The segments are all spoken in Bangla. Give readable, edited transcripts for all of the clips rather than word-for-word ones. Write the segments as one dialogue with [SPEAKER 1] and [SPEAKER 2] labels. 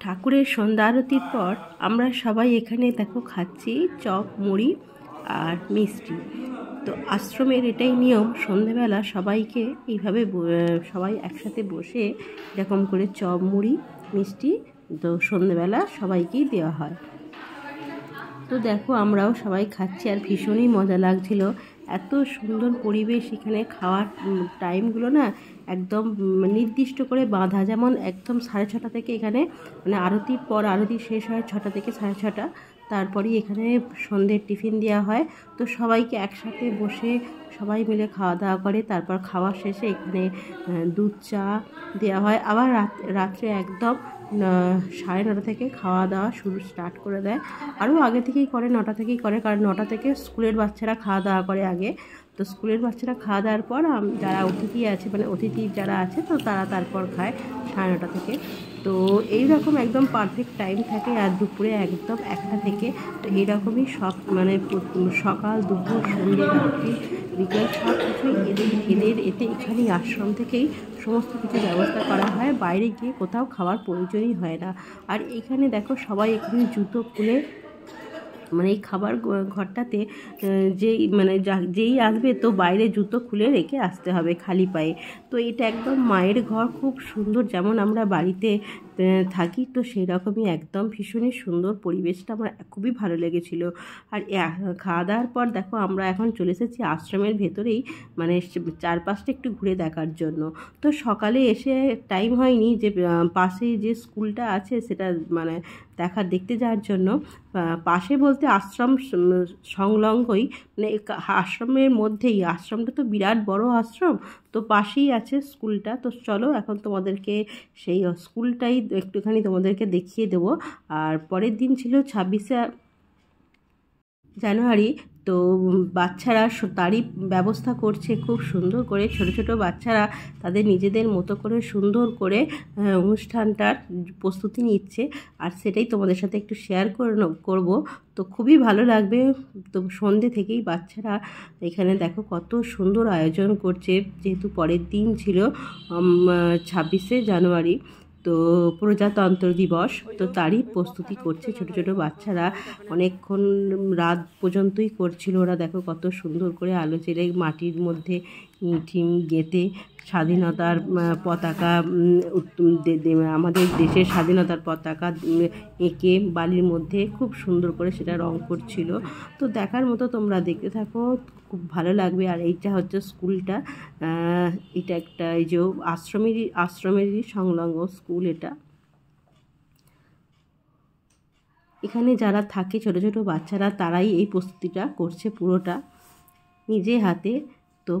[SPEAKER 1] ঠাকুরের সন্ধ্যা আরতির পর আমরা সবাই এখানে দেখো খাচ্ছি চপ মুড়ি আর মিষ্টি। তো আশ্রমের এটাই নিয়ম, সন্ধ্যেবেলা সবাইকে এইভাবে সবাই একসাথে বসে এরকম করে চপ মুড়ি মিষ্টি তো সন্ধ্যেবেলা সবাইকেই দেওয়া হয়। তো দেখো আমরাও সবাই খাচ্ছি আর ভীষণই মজা লাগছিল। এত সুন্দর পরিবেশ, এখানে খাওয়ার টাইমগুলো না একদম নির্দিষ্ট করে বাঁধা, যেমন একদম 6:30 থেকে এখানে মানে আরতির পর আরতি শেষ হয় 6টা থেকে 6:30, তারপরেই এখানে সন্ধ্যের টিফিন দেওয়া হয়। তো সবাইকে একসাথে বসে সবাই মিলে খাওয়া দাওয়া করে, তারপর খাওয়া শেষে এখানে দুধ চা দেওয়া হয়। আবার রাত্রে একদম 9:30 থেকে খাওয়া দাওয়া স্টার্ট করে দেয়। আরও আগে থেকেই করে, 9টা থেকেই করে, কারণ 9টা থেকে স্কুলের বাচ্চারা খাওয়া দাওয়া করে আগে। তো স্কুলের বাচ্চারা খাওয়া দাওয়ার পর যারা অতিথি আছে মানে অতিথি যারা আছে তো তারা তারপর খায় 9:30 থেকে। তো এইরকম একদম পারফেক্ট টাইম থাকে। আর দুপুরে একদম 1টা থেকে, তো এইরকমই সব মানে সকাল দুপুর সন্ধ্যে রাত্রি বিকেল সব কিছুই এদের এতে এখানেই আশ্রম থেকেই সমস্ত কিছু ব্যবস্থা করা হয়, বাইরে গিয়ে কোথাও খাওয়ার প্রয়োজনই হয় না। আর এখানে দেখো সবাই এখানে জুতো খুলে মানে এই খাবার ঘরটাতে যেই আসবে তো বাইরে জুতো খুলে রেখে আসতে হবে খালি পায়ে। তো এটা একদম মায়ের ঘর, খুব সুন্দর, যেমন আমরা বাড়িতে থাকি তো সেই রকমই একদম ভীষণই সুন্দর পরিবেশটা আমার খুবই ভালো লেগেছিল। আর খাওয়া দাওয়ার পর দেখো আমরা এখন চলে এসেছি আশ্রমের ভেতরেই, মানে চারপাশটা একটু ঘুরে দেখার জন্য। তো সকালে এসে টাইম হয়নি যে পাশেই যে স্কুলটা আছে সেটা মানে দেখতে যাওয়ার জন্য। পাশে বলতে আশ্রম সংলগ্নই, মানে আশ্রমের মধ্যেই, আশ্রমটা তো বিরাট বড় আশ্রম, তো পাশেই আছে স্কুলটা। তো চলো এখন তোমাদেরকে সেই স্কুলটাই একটুখানি তোমাদেরকে দেখিয়ে দেবো। আর পরের দিন ছিল 26শে জানুয়ারি। তো বাচ্চারা তারই ব্যবস্থা করছে খুব সুন্দর করে, ছোট ছোট বাচ্চারা তাদের নিজেদের মতো করে সুন্দর করে অনুষ্ঠানটার প্রস্তুতি নিচ্ছে। আর সেটাই তোমাদের সাথে একটু শেয়ার করব। তো খুবই ভালো লাগবে। তো সন্ধ্যে থেকেই বাচ্চারা এখানে দেখো কত সুন্দর আয়োজন করছে, যেহেতু পরের দিন ছিল 26শে জানুয়ারি, তো প্রজাতন্ত্র দিবস, তো তারই প্রস্তুতি করছে ছোট ছোট বাচ্চারা। অনেকক্ষণ রাত পর্যন্তই করছিল ওরা। দেখো কত সুন্দর করে আলো জ্বেলে মাটির মধ্যে টিম গেঁথে স্বাধীনতার পতাকা, আমাদের দেশের স্বাধীনতার পতাকা এঁকে বালির মধ্যে খুব সুন্দর করে সেটা রং করছিল। তো দেখার মতো, তোমরা দেখতে থাকো, খুব ভালো লাগবে। আর এইটা হচ্ছে স্কুলটা, এটা একটা এই যে আশ্রমেরই সংলগ্ন স্কুল এটা। এখানে যারা থাকে ছোট ছোট বাচ্চারা তারাই এই প্রস্তুতিটা করছে পুরোটা নিজে হাতে। তো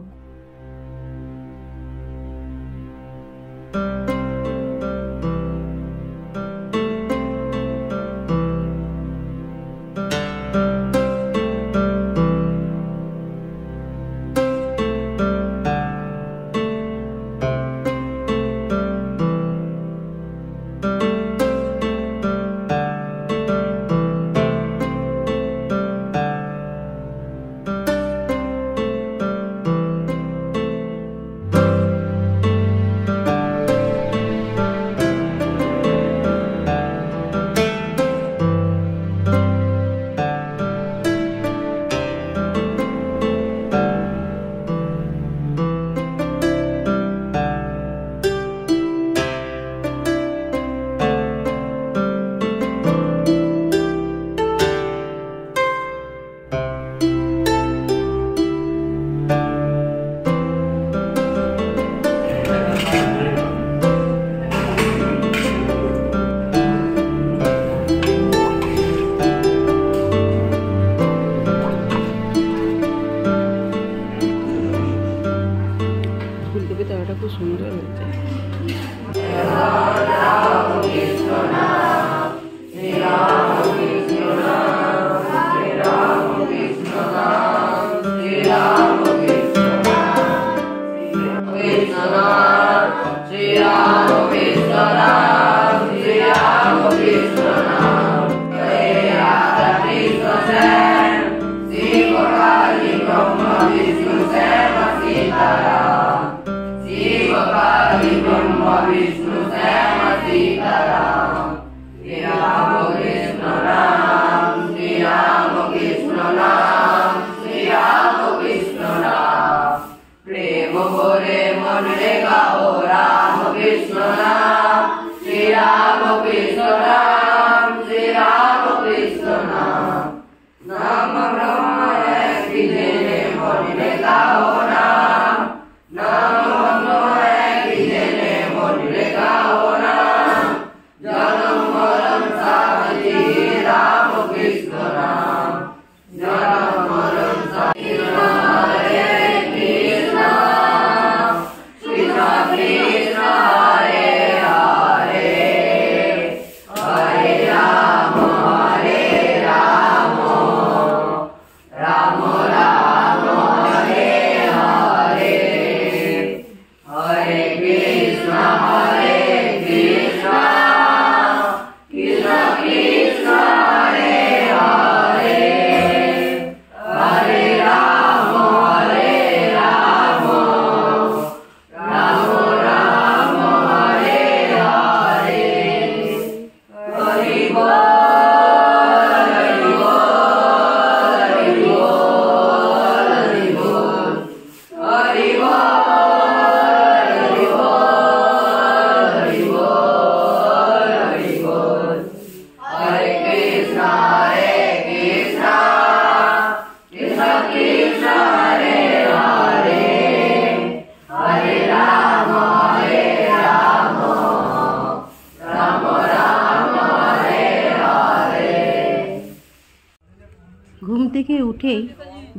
[SPEAKER 1] ঘুম থেকে উঠেই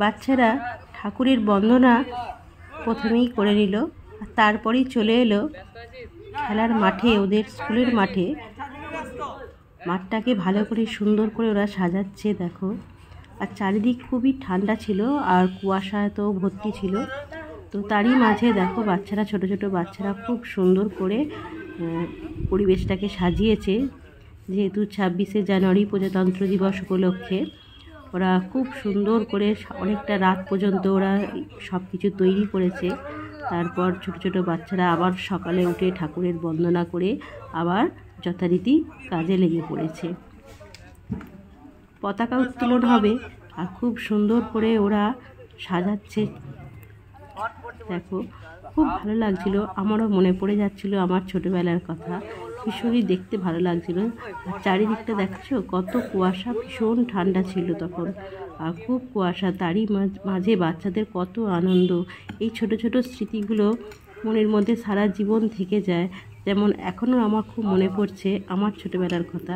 [SPEAKER 1] বাচ্চারা ঠাকুরের বন্দনা প্রথমেই করে নিল, আর তারপরেই চলে এলো খেলার মাঠে, ওদের স্কুলের মাঠে। মাঠটাকে ভালো করে সুন্দর করে ওরা সাজাচ্ছে দেখো। আর চারিদিক খুবই ঠান্ডা ছিল আর কুয়াশা তো ভর্তি ছিল। তো তারই মাঝে দেখো বাচ্চারা, ছোট ছোট বাচ্চারা খুব সুন্দর করে পরিবেশটাকে সাজিয়েছে। যেহেতু 26শে জানুয়ারি প্রজাতন্ত্র দিবস উপলক্ষে ওরা খুব সুন্দর করে অনেকটা রাত পর্যন্ত ওরা সব কিছু তৈরি করেছে। তারপর ছোট ছোট বাচ্চারা আবার সকালে উঠে ঠাকুরের বন্দনা করে আবার যথারীতি কাজে লেগে পড়েছে। পতাকা উত্তোলন হবে আর খুব সুন্দর করে ওরা সাজাচ্ছে দেখো। খুব ভালো লাগছিল, আমারও মনে পড়ে যাচ্ছিল আমার ছোটোবেলার কথা। ভীষণই দেখতে ভালো লাগছিল। আর চারিদিকটা দেখছো কত কুয়াশা, ভীষণ ঠান্ডা ছিল তখন আর খুব কুয়াশা। তারই মাঝে বাচ্চাদের কত আনন্দ। এই ছোট ছোট স্মৃতিগুলো মনের মধ্যে সারা জীবন থেকে যায়। যেমন এখনও আমার খুব মনে পড়ছে আমার ছোটোবেলার কথা।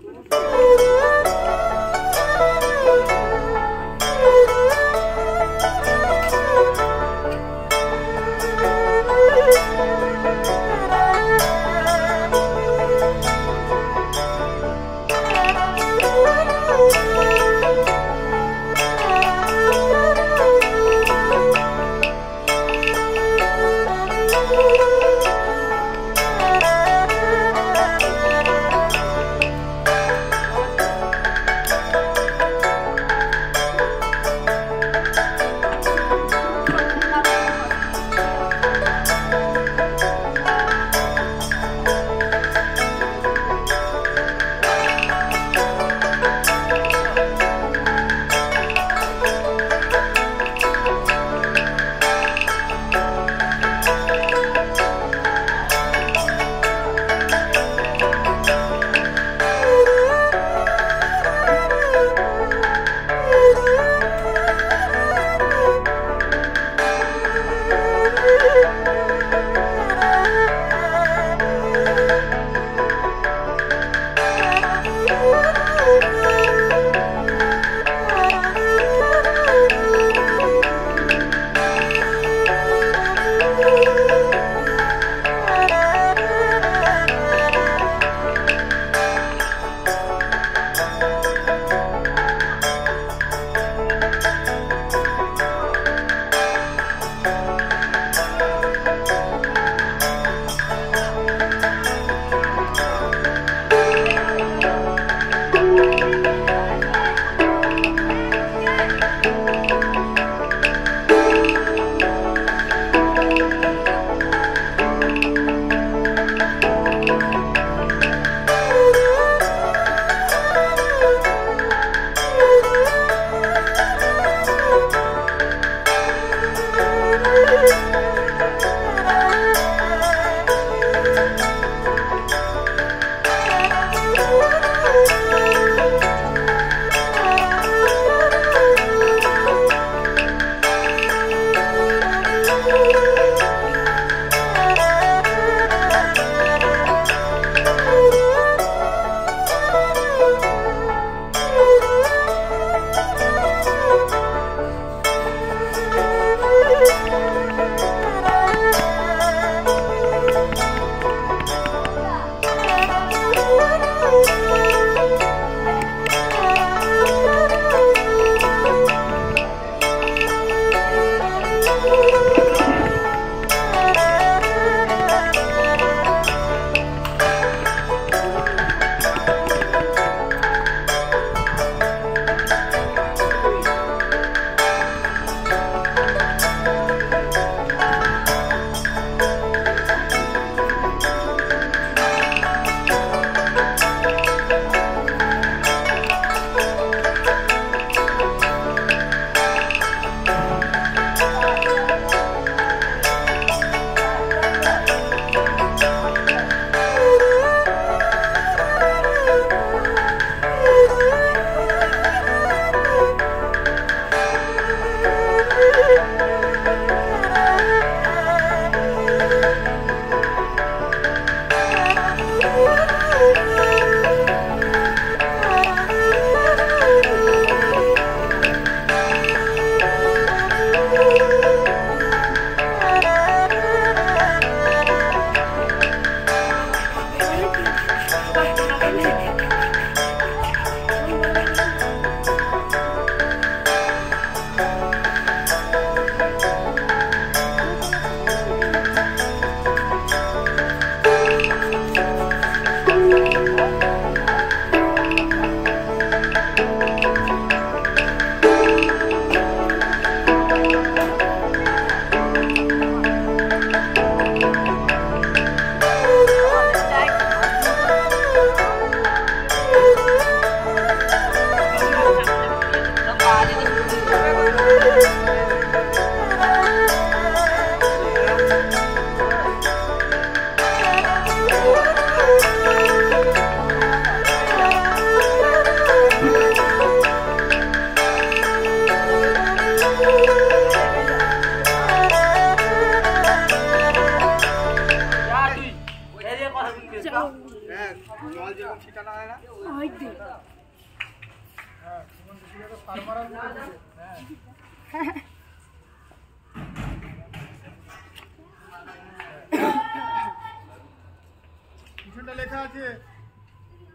[SPEAKER 2] পিছনটা লেখা আছে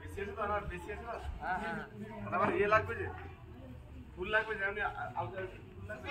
[SPEAKER 2] বেশি আছে তো আর বেশি আছে না হ্যাঁ হ্যাঁ আবার ইয়ে লাগবে যে ফুল লাগবে যে আপনি ফুল লাগবে